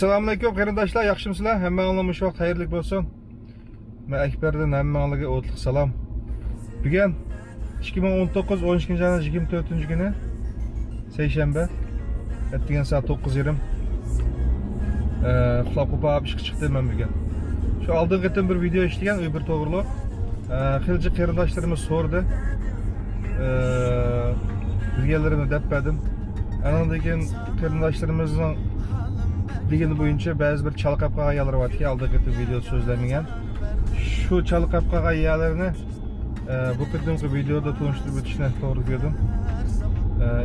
Assalamu alaykum qarindoshlar, yaxshimisizlar? Hammangizga shu vaqt xayrli bo'lsin. Men Akbardan hammangizga o'tliq salom. Bugun 2019 12-24 seshanba. Ertaga soat 9:30. Uxlab qolib ishga chiqdim men bugun. Shu oldin qatim bir video ishlagan, u bir to'g'riliq. Xilji qarindoshlarimiz so'rdi. Bilgilerini deppadim. Andan keyin qarindoshlarimizning degani bo'yicha ba'zi bir chalqab qolgan ayollar borki, oldingi video so'zlangan. Shu chalqab qolgan ayollarni bu qadimgi videoda tanishtirib o'tishni to'g'ri ko'rdim.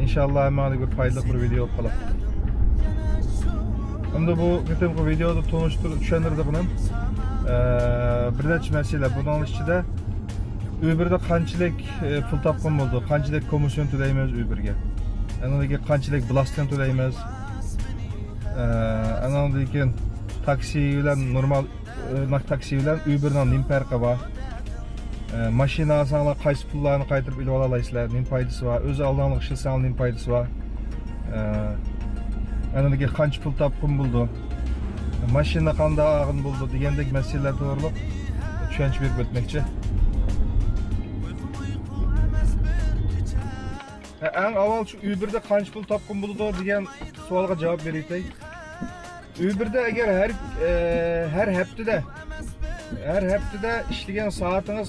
İnşallah hammaga bir foydali bir video bo'lib qoladi. Endi bu qadimgi videoda tanishtirib tushuntirdim. Bir necha masala buning ichida Uber'da qanchalik pul topgan bo'ldi, qanchalik komissiyon to'laymiz Uber'ga. Anadagi qanchalik blastan to'laymiz. Andan keyin taksi bilan normal taksi bilan Uber'dan nim farqi bor. Mashina alsanglar qaysi pullarni qaytarib ilib olasizlar, nim foydasi bor. O'zi aldanglar ishlasanglar nim foydasi bor. Anadagi qancha pul topgan bo'ldi. Mashina qanday ag'in bo'ldi degandek masalalar to'g'riliq tushunch berib o'tmoqchi. Eng avval shu Uber'da qancha pul topgan bo'ldi degan savolga javob beraylik. Uber'da agar her haftada ishlagan soatingiz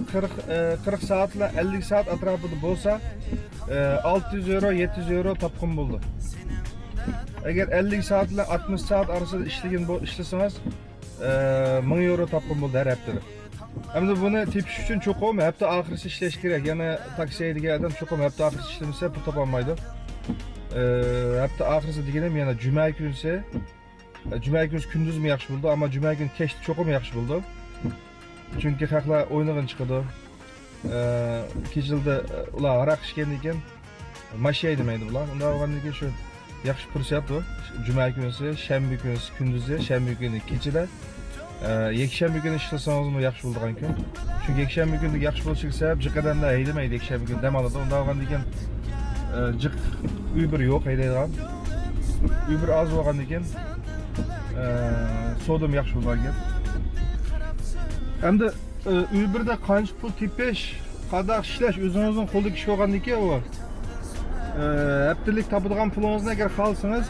40 soatla 50 soat atrofida bo'lsa, 600 euro, 700 euro topgan bo'ldi. Agar 50 soat bilan 60 soat orasida ishlasangiz, 1000 euro topgan bo'ldi har haftada. Endi buni tepish uchun cho'qim hafta oxirisi ishlash kerak. Yana taksi degan odam cho'qim hafta oxirisi ishlamasa pul topolmaydi. Hafta oxirisi deganim yana juma kunisi. Juma kunisi kunduzmi yaxshi bo'ldi, ammo juma kuni kechda cho'qim yaxshi bo'ldi. Chunki xalqlar o'ynagan chiqadi. Kechilda ular aroq ichgan ekan, mashiya demaydi bular. Unda olgandan keyin shu yaxshi fursat bu. Juma kunisi, shanba kunisi kunduzi, shanba kuni kechida. Yakshanba kuni ishlasangiz yaxshi bo'ladigan kun. Chunki yakshanba kuni yaxshi bo'lishiga sabab jiqadanlar haydamaydi yakshanba kuni dam oladi. Unda olgandan keyin jiq Uber yo'q haydaydigan. Uber oz bo'lgandan keyin so'dim yaxshi bo'lgan. Endi Uber'da qancha pul tepish, qadar ishlash o'zingizning qo'lda ish bo'lgandan keyin u haftalik topadigan pulingizni agar xohlasangiz,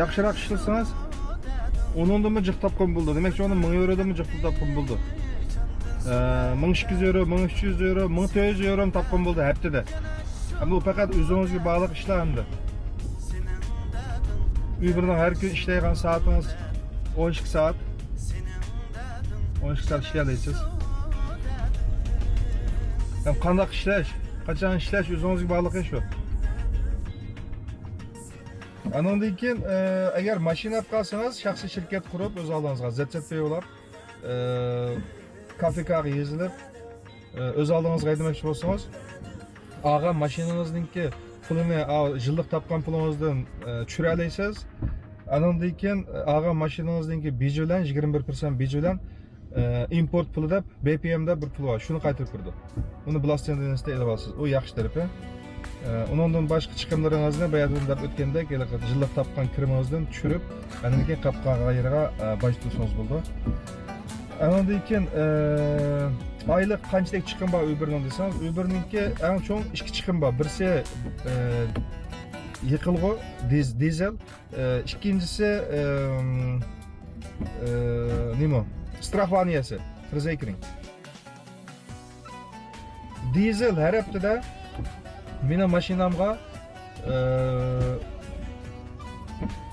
yaxshiroq ishlasangiz, onundan jiq topgan bo'ldi. Demakchi, uni 1000 eurodan jiq pul topgan bo'ldi. 1200 euro, 1300 euro, 1400 euro topgan bo'ldi haftada. Endi bu faqat o'zingizga bog'liq ishlar endi. Uber'dan har kun ishlaydigan soatingiz 12 soat. 12 soat ishlaysiz. Ham qanday ishlash, qachon ishlash o'zingizga bog'liq ish bu. Andan keyin agar mashina olib qolsangiz, shaxsiy shirkat qurib o'z oldingizga ZZP yo'lab, KFKga yozilib, o'z oldingizga haydamoqchi bo'lsangiz, og'a mashinangizningki pulini yillik topgan pulingizdan tushira olasiz. Andan keyin og'a mashinangizningki biji bilan 21% biji bilan import puli deb BPMda bir pul bor. Shuni qaytarib turdi. Uni Blastondan ilib olasiz. U yaxshi tarafi. Undan boshqa chiqimlaringizni bayadan deb o'tgandek, yillik topgan kirimingizdan tushirib, andan keyin qapqaga yerga bajlatsangiz bo'ldi. Andan keyin oylik qanchalik chiqim bor Uber'dan desangiz, Uber'ningki eng cho'ng ikki chiqim bor. Birisi yiqilg'u dizel, ikkinchisi nima? Strahlaniyasi, versichering. Dizel har haftada mening mashinamga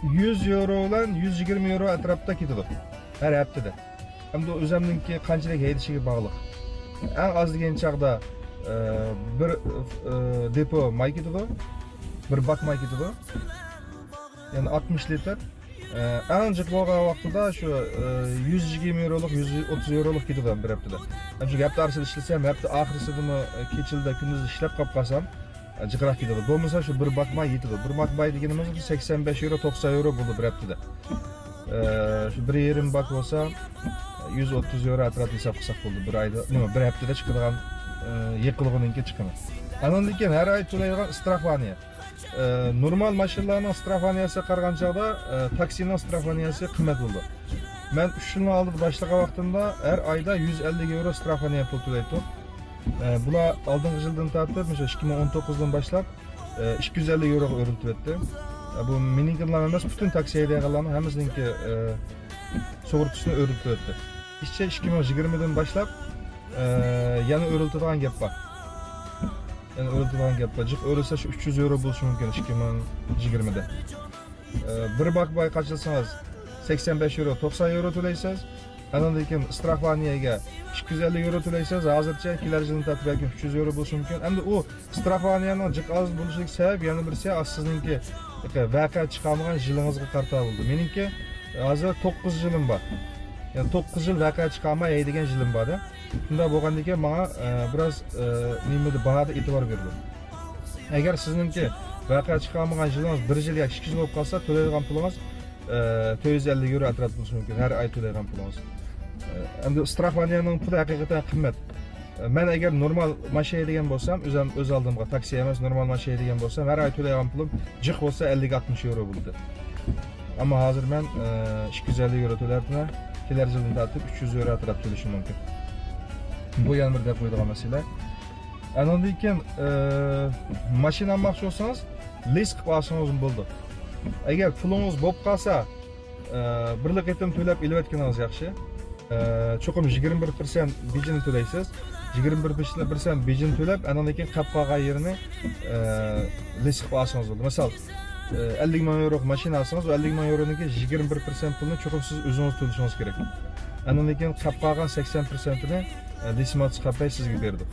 100 euro bilan 120 euro atrofida ketadi har haftada. Endi o'zimningki qanchalik haydashiga bog'liq. Eng oz degan chaqda bir depo may ketadi, bir bak may ketadi. Ya'ni 60 litr. Eng jiq bo'lgan vaqtida shu 120 euroluk, 130 euroluk ketadi bir haftada. Chunki hafta orasida ishlasam, hafta oxirisidami kechilda kunduz ishlab qolib qolsam, jiqroq ketadi. Bo'lmasa shu bir bak may yetadi. Bir bak may deganimiz 85 euro, 90 euro bo'ldi bir haftada. Shu 1,5 bak bo'lsa 130 euro atrofida hisob qilsak bo'ldi bir oyda. Nima, bir haftada chiqadigan yiqilg'iningki chiqimi. Andan keyin har oy to'laydigan strahvaniya. normal mashinalarning strafaniyasiga qaragan chog'da taksining strafaniyasi qimmat bo'ldi. Men 3 yilni oldin boshlagan vaqtimda har oyda 150 euro strafaniya pul to'laydim. Bular oldingi yildan tortib, o'sha 2019 dan boshlab 250 euro ga o'rilib o'tdi. Bu meninkilar emas, butun taksi haydaydiganlarning hammasininki sug'urtasini o'rilib o'tdi. İşçi 2020 dan boshlab yana o'riladigan gap bor. Yani o'riladigan gap bor. Jiq o'rilsa 300 euro bo'lishi mumkin 2020 da. Bir bakbay qachilsangiz 85 euro, 90 euro to'laysiz. Andan keyin strafaniyaga 250 euro to'laysiz. Hozircha kelar yildan tortib balki 300 euro bo'lishi mumkin. Endi u strafaniyaning jiq oz bo'lishiga sabab yana birisi sizningki vaqa chiqarmagan yilingizga qarta bo'ldi. Meningki hozir 9 yilim bor. Yani 9 yil vaqa chiqarmay haydigan yilim bor. Shunda bo'lgandan keyin menga biroz nimada bahada e'tibor berdi. Agar sizningki vaqa chiqarmagan yilingiz 1 yil yoki 2 yil bo'lib qolsa, to'laydigan pulingiz 450 euro atrofida bo'lishi mumkin. Har oy to'laydigan pulingiz. Endi strafaniyaning puli haqiqatan qimmat. Men agar normal mashina degan bo'lsam, o'z oldimga taksi emas, normal mashina degan bo'lsam, har oy to'laydigan pulim jiq bo'lsa 50-60 euro bo'ldi. Ammo hozir men 250 euro to'lardim. Kelar yildan tortib 300 euro atrofida to'lashim mumkin. Bu yana bir deb qo'ydigan masala. Andan keyin mashina olmoqchi bo'lsangiz, lease qilib olsangiz bo'ldi. Agar pulingiz bo'lib qolsa, birlik etim to'lab ilayotganingiz yaxshi. Cho'qim 21% bejini to'laysiz. 21% bejini to'lab, andan keyin qolib qolgan yerini lease qilib olsangiz bo'ldi. Masalan, 50 ming euro mashina olsangiz, 50 ming euroniki 21% pulni cho'qim siz o'zingiz to'lashingiz kerak. Andan keyin qolib qolgan 80%ni leasimots qilib sizga berdi.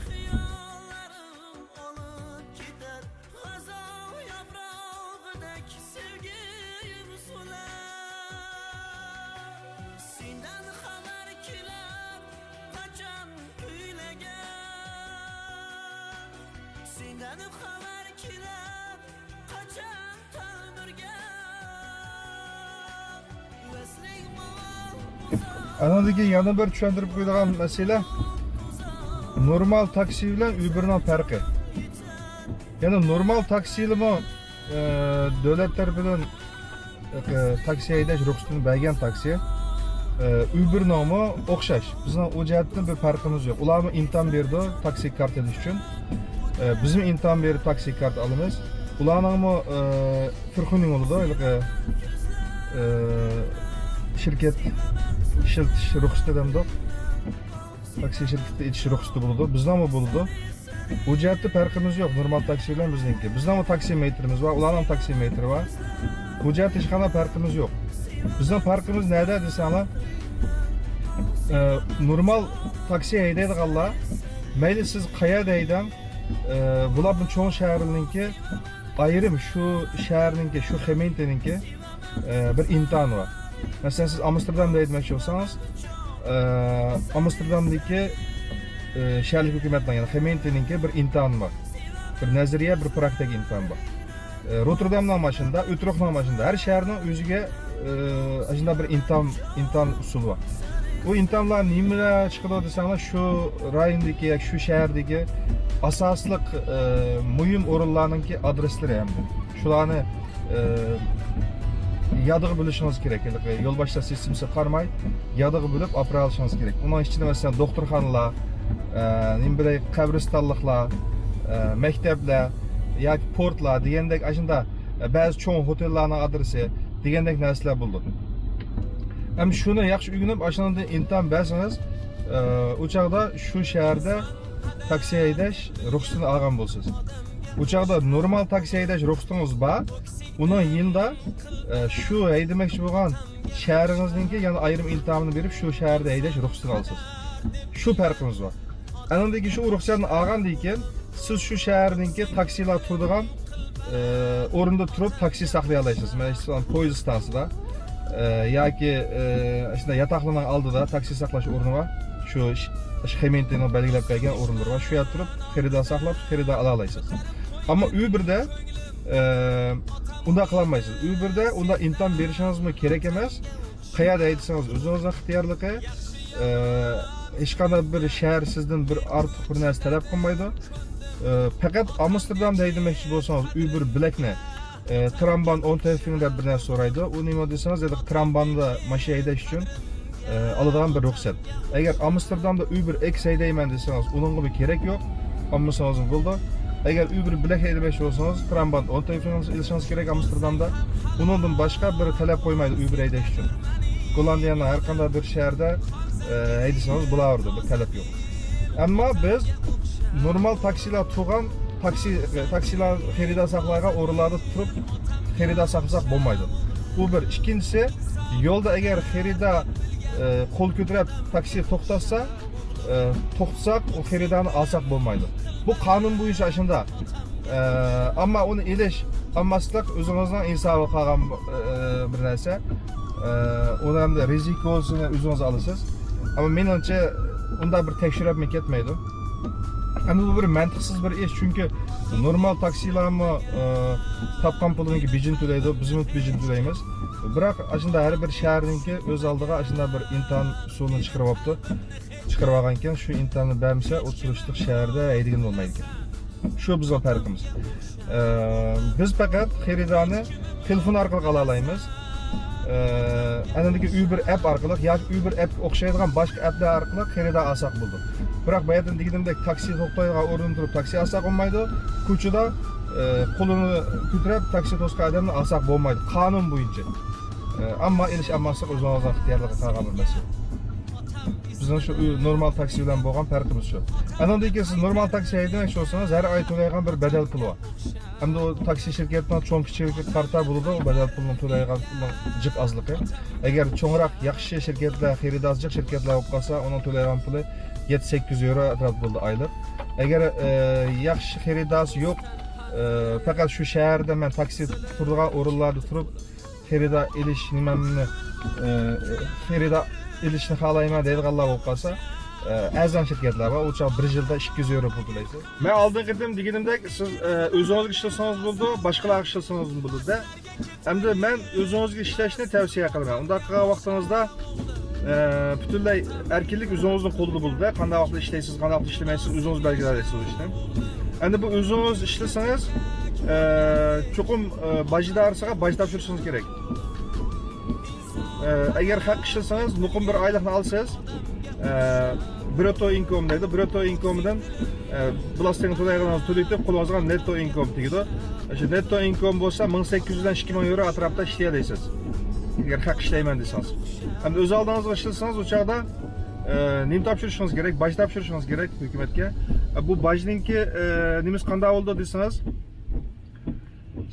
Andan keyin yana bir tushuntirib qo'yadigan masala normal taksi bilan Uberning farqi. Ya'ni normal taksilarmi davlat tarafidan taksi haydash ruxsatini bergan taksi Uber nomi o'xshash. Bizning u jihatdan bir farqimiz yo'q. Ularga imkon berdi taksi kart olish uchun. Bizim imkon berib taksi kart olamiz. Ularning firqaning bo'ladi, şirket işletish ruxsati demdi. Taksi şirketi etish ruxsati bo'ldi. Bizda ham bo'ldi. Bu jihatda farqimiz yo'q normal taksi bilan bizniki. Bizda ham taksimetrimiz var, ularning taksimetri var. Bu jihatda hech qanday farqimiz yo'q. Bizning farqimiz nerede desanglar, normal taksi haydaydiganlar, mayli siz qayerda haydan, bular bu cho'ng shaharninki ayrim şu shaharninki, şu Xementeninki bir imtihon var. Mesela siz Amsterdam'da etmek olsanız, Amsterdam'daki şehirlik hükümetten yani Xementeninki bir imtihan var. Bir nazariye, bir praktik imtihan var. Rotterdam'dan başında, Utrecht'dan başında her şehrin özüge aslında bir imtihan usulü var. Bu imtihanlar nimeler çıkıyor desanglar şu rayondaki, şu şehirdeki asaslık mühim orunlarınki adresleri hem de. Şularını yadığı bilişiniz gerek. Yol başta sistemsi qarmay, yadığı bilip apra alışınız gerek. Onun içinde mesela doktorxanalar, qabristanlıqlar, mektepler, yoki portlar degandek aslında bazı cho'ng hotellarning adresi degandek narsalar bo'ldi. Hem shuni yaxshi o'rganib, ashunday imtihon bersangiz, u chaqda shu shaharda taksi haydash ruxsatini olgan bo'lsiz. U chaqda normal taksi haydash ruxsatingiz bor. Uning yilda shu haydamoqchi bo'lgan shaharingizningki yana ayrim imtihonni berib shu shaharda haydash ruxsatini olasiz. Shu farqimiz bor. Anandagi shu ruxsatni olgandan keyin siz shu shaharninki taksilar turadigan o'rinda turib taksi saqlay olasiz. Masalan, poyezd stansiyasida yoki shunday yotoqlarning oldida taksi saqlash o'rni bor. Shu Xementening belgilab bergan o'rinlar bor. Shu yerda turib xaridor saqlab, xaridor ola olasiz. Ammo Uberda unda qilolmaysiz. Uberda unda imtihon berishingiz kerak emas. Qayerda aytsangiz o'zingizning ixtiyorligi, hech qanday bir shahar sizdan bir ortiq bir narsa talab qilmaydi. Faqat Amsterdamda haydamoqchi bo'lsangiz, uy bir bilakni tramban 10 tarafingda bir narsa so'raydi. U nima desangiz, trambanda mashina haydash uchun oladigan bir ruxsat. Agar Amsterdamda uy bir X haydayman desangiz, uningga bir kerak yo'q. Olmasangiz bo'ldi. Agar uy bir bilak haydamoqchi bo'lsangiz, tramban 10 tarafingizga ilishingiz kerak Amsterdamda. Uningdan boshqa bir talab qo'ymaydi uy bir haydash uchun. Gollandiyaning har qanday bir shaharda haydasangiz bo'lardi, bir talab yo'q. Ammo biz normal taksilar turgan taksilar xarida saqlagan o'rinlarda turib xarida saqlasak bo'lmaydi. Bu bir. Ikkinchisi, yo'lda agar xarida qo'l ko'tarib taksi to'xtatsa, to'xtatsak u xaridani olsak bo'lmaydi. Bu qonun bo'yicha shunda. Ammo uni elish, olmaslik o'zingizning insofi qolgan bir narsa. Uni ham rizikosini o'zingiz olasiz. Ammo menimcha unda bir tekshirib ketmaydi. Ama bu bir mantıksız bir iş, çünkü normal taksilarmi tapkan pulunki bijin to'laydi, biz bijin to'laymiz. Biroq aslında her bir shaharninki o'z oldiga aslında bir imtihon usulini chiqarib olibdi. Chiqarib olgan ekan, shu imtihonni bermasa, o turishlik shaharda haydagan bo'lmaydi ekan. Shu bizning farqimiz. Biz faqat xaridani telefon orqali qila olamiz. Anadagi Uber app orqali yoki Uber app o'xshaydigan boshqa applar orqali xarida olsak bo'ldi. Biroq bayatdan degandek taksi to'xtaydigan o'rinda turib taksi olsak bo'lmaydi. Ko'chada qo'lini ko'tarib taksi to'sgan odamni olsak bo'lmaydi qonun bo'yicha. Ammo elish olmaslik o'zingizning ixtiyorlig'iga qolgan bir masala. Bizning shu normal taksi bilan bo'lgan farqimiz shu. Anadagi siz normal taksi haydamoqchi bo'lsangiz, har oy to'laydigan bir badal puli bor. Hamda o taksi şirketinden cho'ng kichik qarta bo'ladi, o badal pulni to'laydigan jiq ozligi. Agar cho'ngroq yaxshi shirkatlar, xaridorchilik shirkatlar bo'lib qolsa, uning to'laydigan puli 7-8 euro atrofida bo'ldi oylik. Agar yaxshi xaridorchi yo'q, faqat shu shaharda men taksi turadigan o'rinlarda turib xaridor elish nimamni xaridor elishni xohlayman deydiganlar bo'lib qolsa, azam şirketler var. O çağ bir yılda 200 euro pul to'laysiz. Men oldin qildim deganimdek, siz o'zingiz ishlasangiz bo'ldi, boshqalar ishlasangiz bo'ldi da. Endi men o'zingizga ishlashni tavsiya qilaman. Unda qilgan vaqtingizda butunlay erkinlik o'zingizning qo'lida bo'ldi. Qanday vaqtda ishlaysiz, qanday vaqtda ishlamaysiz, o'zingiz belgilaysiz ishni. Endi bu o'zingiz ishlasangiz, cho'qim bajdorsiga bajd topshirishingiz kerak. Agar haq ishlasangiz, muqim bir oylikni olsangiz, brutto income deydi. Brutto income'dan bulasting to'laydigan to'laydi, qo'lingizga netto income tegadi. Shu netto income bo'lsa 1800 dan 2000 euro atrofida ishlay olasiz. Agar haq ishlayman desangiz. Endi o'z oldingizga ishlasangiz, o chaqda nima topshirishingiz kerak, baj topshirishingiz kerak hukumatga. Bu bajninki nimasi qanday bo'ldi desangiz,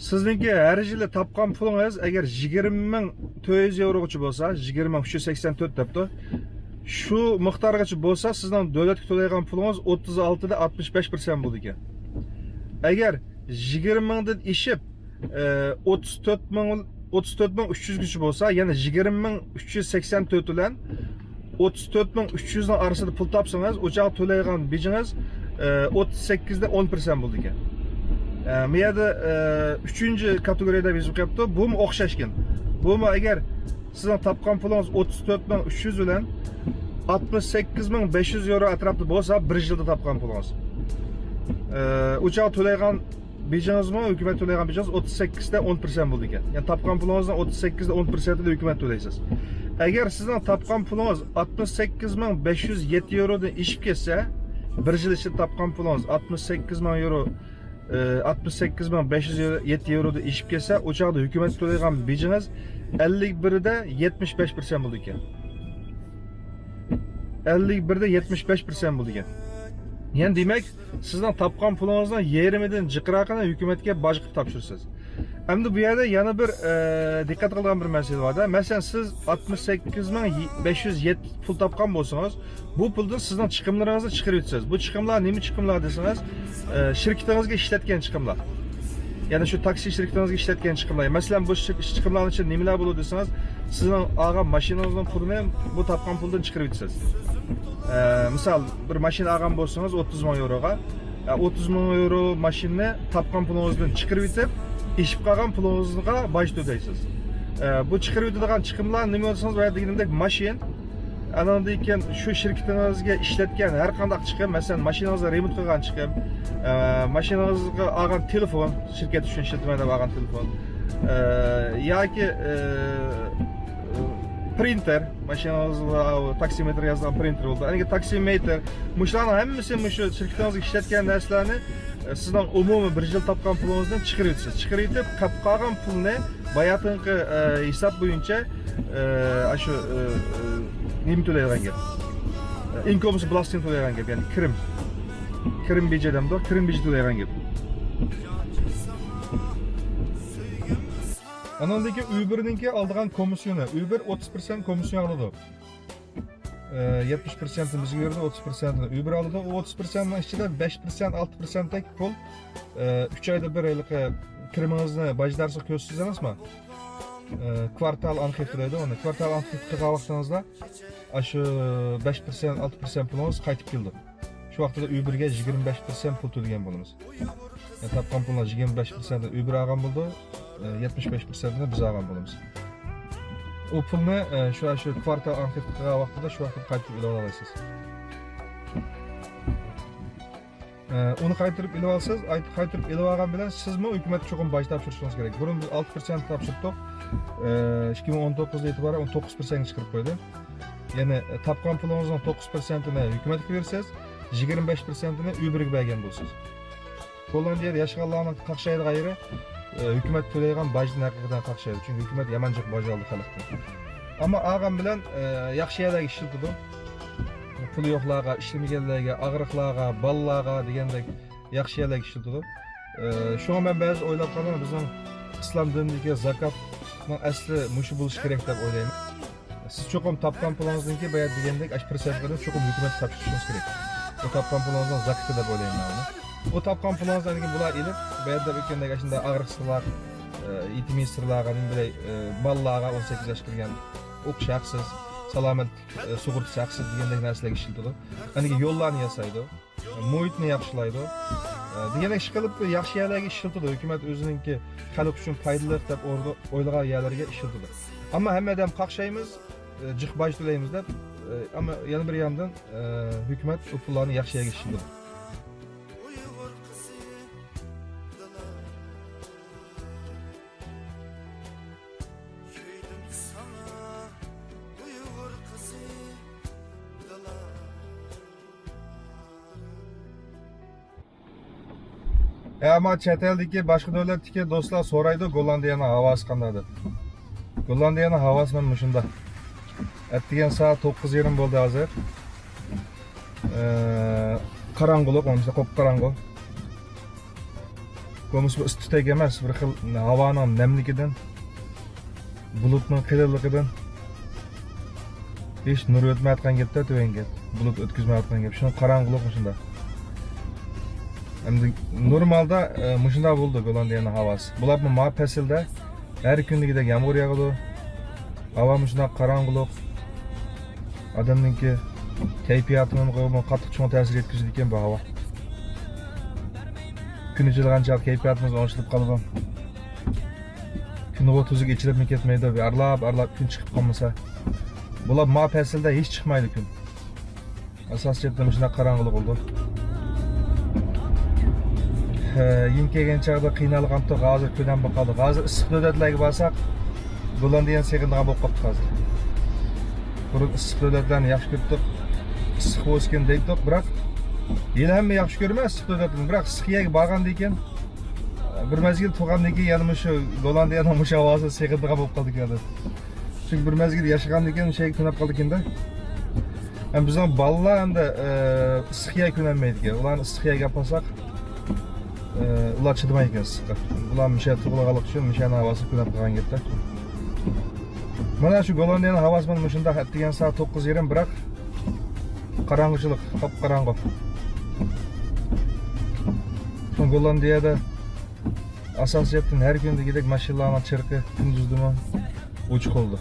sizningki har yili topgan pulingiz agar 20.400 eurogacha bo'lsa, 20.384 debdi. Şu miqdorgacha bo'lsa, sizdan davlatga to'laydigan pulingiz 36 da 65% bo'ldi ekan. Agar 20 dan ishib 34.300 gacha bo'lsa, ya'ni 20.384 bilan 34.300 dan orasida pul topsangiz, o'choq to'laydigan bijingiz 38 da 10% bo'ldi ekan. Bu yerda 3-chi kategoriyada biz qo'yibdi. Bu ham o'xshashgan. Bu agar sizdan topgan pulingiz 34.300 bilan 68.500 euro atrofida bo'lsa, bir yilda topgan pulingiz. Uchoq to'laydigan bijingizmi, hukumat to'laydigan bijingiz 38 da 10% bo'ldi ekan. Ya'ni topgan pulingizdan 38 da 10% da hukumat to'laysiz. Agar sizdan topgan pulingiz 68.507 eurodan ishib ketsa, bir yil ichida topgan pulingiz 68.000 euro 68.507 euroda ishib ketsa, o'choqda hukumat to'laydigan bijingiz 51 da 75% bo'ldi ekan. 51 da 75% bo'ldi ekan. Yani demek sizden topgan pulingizdan 20dan jiqroqini hukumatga boj qilib topshirasiz. Endi bu yerda yana bir diqqat qiladigan bir masala bor-da. Masalan, siz 68.507 pul topgan bo'lsangiz, bu puldan sizdan chiqimlaringizni chiqarib o'tasiz. Bu chiqimlar nima chiqimlar desangiz, shirkatingizga ishlatgan chiqimlar. Yani şu taksi şirketinizga ishlatgan chiqimlar. Masalan, bu chiqimlarning ichida nimalar bo'ladi desangiz, sizning olgan mashinangizning pulini bu topgan puldan chiqarib o'tasiz. Misal bir mashina olgan bo'lsangiz 30 ming euroga, 30 ming euro mashinani topgan pulingizdan chiqarib o'tib, ishib qolgan pulingizga boj to'laysiz. Bu chiqarib o'tadigan chiqimlar nima desangiz, va deganimdek mashin anandan keyin shu shirkatingizga ishlatgan har qanday chiqim, masalan, mashinangizni remont qilgan chiqim, mashinangizga olgan telefon, shirkat uchun ishlatmaydi olgan telefon, yoki printer, mashinangizda taksimetr yozgan printer bo'ldi. Aniga taksimetr, mushlarning hammasi shu shirkatingizga ishlatgan narsalarni sizdan umumiy bir yil topgan pulingizdan chiqarasiz. Chiqarib, qolgan pulni bayatinki hisob bo'yicha shu nima to'laydigan gap. Income blasting to'laydigan gap, ya'ni kirim bejalamda, kirim beji to'laydigan gap. Anandan keyin Uber'ninki aldigan komisyoni. Uber 30% komisyon aladi. 70% bizga berdi, 30% Uber aladi. O 30%ning ichida 5%, 6% tek pul 3 oyda bir oylik kirimingizni bajdarsiz ko'rsiz emasmi? Kvartal anket deydi onu. Kvartal anket qilgan vaqtingizda shu 5%, 6% pulingiz qaytib keldi. Shu vaqtda Uber'ga 25% pul to'lagan bo'lamiz. Topgan pullar 25% Uber olgan bo'ldi, 75%ni biz olgan bo'lamiz. O pulni shu kvartal anket qilgan vaqtida shu vaqtda qaytib ilova olasiz. Onu qaytarib ilova olsangiz, qaytarib ilova olgan bilan sizmi hukumatga cho'qim baj topshirishingiz kerak. Burun biz 6% topshirdik. 2019'da e'tiboran 19%ga chiqarib qo'ydi. Ya'ni topgan pulingizning 9%ni hukumatga bersangiz, 25%ni Uber'ga bergan bo'lasiz. Gollandiyada yashaganlarning qaqshaydigan yeri hukumat to'laydigan bajdan haqiqatan qaqshaydi. Chunki hukumat yamanchiq baj oldi xalqdan. Ammo olgan bilan yaxshi yerlarga ishlatdi. Puli yo'qlarga, ishlamaganlarga, og'riqlarga, bolalarga degandek yaxshi yerlarga ishlatdi. Shunga men ba'zi o'ylab qolaman, bizning islom dinidagi zakotning asli mushu bo'lishi kerak deb o'ylayman. Siz cho'qim topgan pulingizdan bayat degandek 8%ni cho'qim hukumat topshirishingiz kerak. O topgan pulingizning zakoti deb o'ylayman men. O topgan pulingizdan bular ilib, bayat deb o'tgandek shunday og'riqsizlar, yetimsizlarga, bilay, bolalarga 18 yoshga kirgan o'qish haqsiz, salomat sug'urta haqsiz degandek narsalarga ishlatadi. Aniga yo'llarni yasaydi, muhitni yaxshilaydi. Degandek ish qilib yaxshi yerlarga ishlatadi. Hukumat o'zininki xalq uchun foydali deb o'ylagan yerlarga ishlatadi. Ammo hammadan qaqshaymiz, jiq baj to'laymiz deb, ammo yana bir yandan hukumat bu pullarni yaxshi yerga ishlatadi. Ama chet eldagi boshqa davlatdagi do'stlar so'raydi, Gollandiyaning havosi qanday deb. Gollandiyaning havosi mana shunda. Atdigan soat 9:30 bo'ldi hozir. Qorong'ulik, o'ngda qop qorong'u. Ko'mish bu istitek emas, bir xil havoning namligidan, bulutning qililigidan hech nur o'tmayotgan gapda to'yinga. Bulut o'tkazmayotgan gap. Shuni qorong'ulik shunda. Endi normalda mushunda bo'ldi Gollandiyaning havosi. Bular bu faslda har kundagidek yomg'ir yog'adi. Havo mushunda qorong'ulik. Odamninki kayfiyatini qattiq cho'ng ta'sir yetkazadi ekan bu havo. Kun ichilgancha kayfiyatimiz oshib qoladi. Kunga tuzuk ichilib ketmaydi, arlab kun chiqib qolmasa. Bular faslda hech chiqmaydi kun. Asosiyatda mushunda qorong'ulik bo'ldi. Yin kelgan chaqda qiynalganda hozir kundan qoldi. Hozir issiq davlatlarga borsak, Gollandiyaning seg'indigan bo'lib qoldi hozir. Burun issiq davlatlarni yaxshi ko'rdik. Issiq bo'lsin deydik, biroq yil hamma yaxshi ko'rmas issiq davlatni. Biroq issiq yerga borgandan keyin bir mazgil turgandan keyin yana shu Gollandiyaning mush havosi seg'indigan bo'lib qoldi ekan. Chunki bir mazgil yashagandan keyin şey tunab qoldi ekanda. Ham bizning bolalar endi issiq yerga ko'nalmaydi ekan. Ularni issiq yerga olsak ular chidamaydi ekan issiqqa. Ular misha tug'ilganlik uchun mishani havosi ko'nab qolgan gapda. Mana shu Gollandiyaning havosi mana shunda degan soat 9:30, biroq qorong'uchilik, qop qorong'u. Shu Gollandiyada asosiyatdan har kundagidek mashinalarning chirqi kunduzdimi o'chib qoldi.